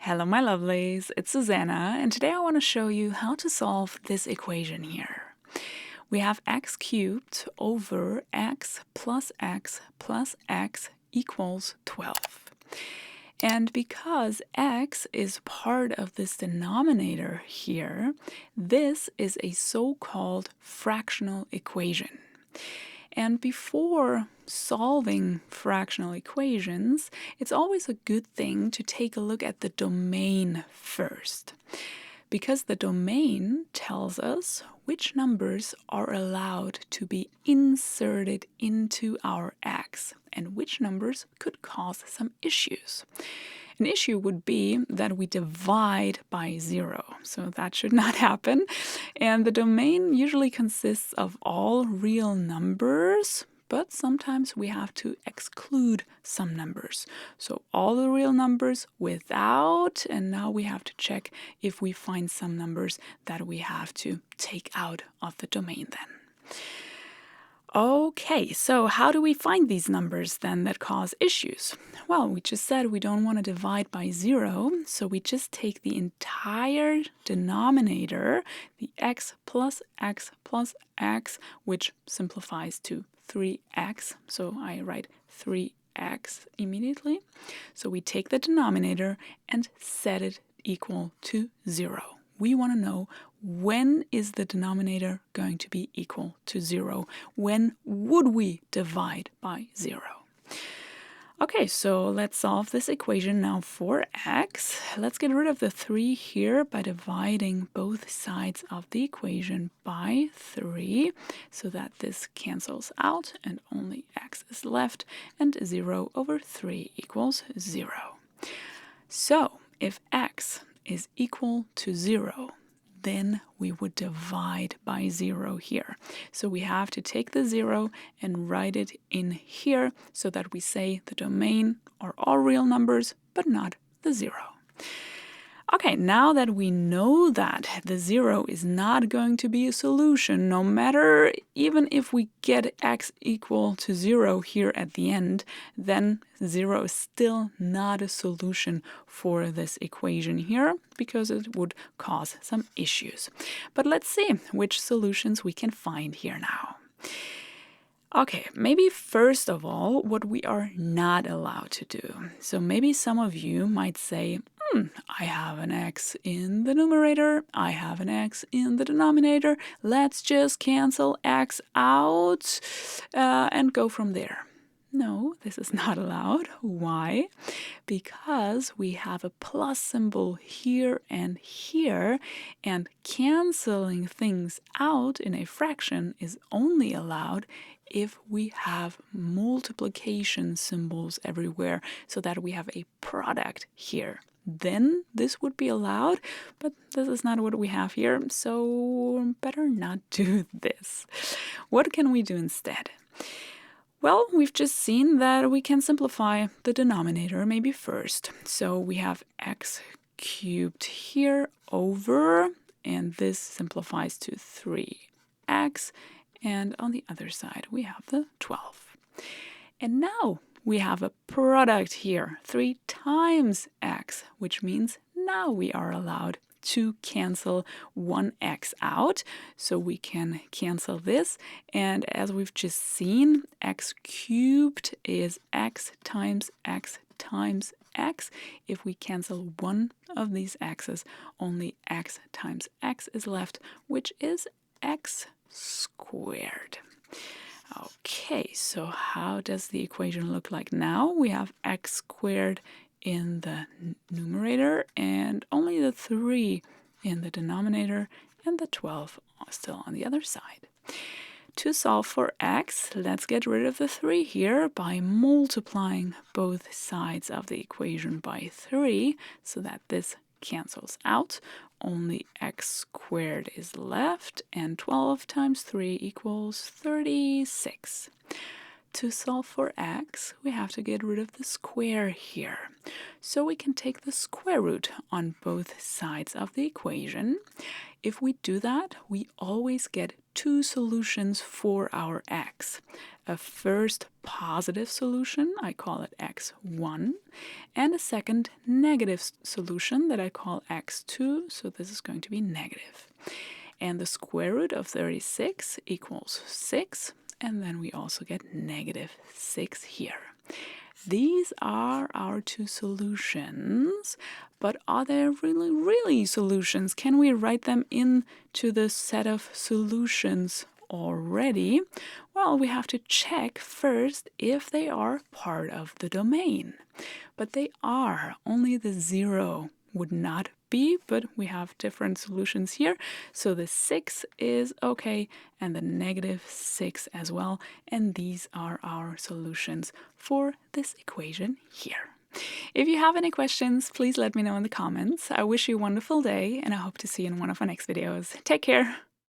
Hello, my lovelies. It's Susanna, and today I want to show you how to solve this equation here. We have x cubed over x plus x plus x equals 12. And because x is part of this denominator here, this is a so-called fractional equation. And before solving fractional equations, it's always a good thing to take a look at the domain first, because the domain tells us which numbers are allowed to be inserted into our x and which numbers could cause some issues. An issue would be that we divide by 0, so that should not happen. And the domain usually consists of all real numbers, but sometimes we have to exclude some numbers. So all the real numbers without, and now we have to check if we find some numbers that we have to take out of the domain then. Okay, so how do we find these numbers then that cause issues? Well, we just said we don't want to divide by 0, so we just take the entire denominator, the x plus x plus x, which simplifies to 3x, so I write 3x immediately. So we take the denominator and set it equal to 0. We want to know, when is the denominator going to be equal to 0? When would we divide by 0? Okay, so let's solve this equation now for x. Let's get rid of the 3 here by dividing both sides of the equation by 3, so that this cancels out and only x is left, and 0 over 3 equals 0. So if x is equal to 0, then we would divide by 0 here. So we have to take the 0 and write it in here so that we say the domain are all real numbers, but not the 0. Okay, now that we know that the 0 is not going to be a solution, no matter, even if we get x equal to 0 here at the end, then 0 is still not a solution for this equation here, because it would cause some issues. But let's see which solutions we can find here now. Okay, maybe first of all, what we are not allowed to do. So maybe some of you might say, I have an x in the numerator, I have an x in the denominator, let's just cancel x out and go from there. No, this is not allowed. Why? Because we have a plus symbol here, and canceling things out in a fraction is only allowed if we have multiplication symbols everywhere, so that we have a product here. Then this would be allowed, but this is not what we have here, so better not do this. What can we do instead? Well, we've just seen that we can simplify the denominator maybe first. So we have x cubed here over, and this simplifies to 3x, and on the other side we have the 12. And now we have a product here, 3 times x, which means now we are allowed to cancel 1x out. So we can cancel this, and as we've just seen, x cubed is x times x times x. If we cancel one of these x's, only x times x is left, which is x squared. Okay, so how does the equation look like now? We have x squared in the numerator and only the 3 in the denominator, and the 12 still on the other side. To solve for x, let's get rid of the 3 here by multiplying both sides of the equation by 3, so that this cancels out. Only x squared is left, and 12 times 3 equals 36. To solve for x, we have to get rid of the square here. So we can take the square root on both sides of the equation. If we do that, we always get two solutions for our x. A first positive solution, I call it x1, and a second negative solution that I call x2, so this is going to be negative. And the square root of 36 equals 6, and then we also get negative 6 here. These are our two solutions, but are there really solutions? Can we write them into the set of solutions already? Well, we have to check first if they are part of the domain. But they are. Only the 0 would not be, but we have different solutions here. So the 6 is okay, and the negative 6 as well. And these are our solutions for this equation here. If you have any questions, please let me know in the comments. I wish you a wonderful day, and I hope to see you in one of our next videos. Take care!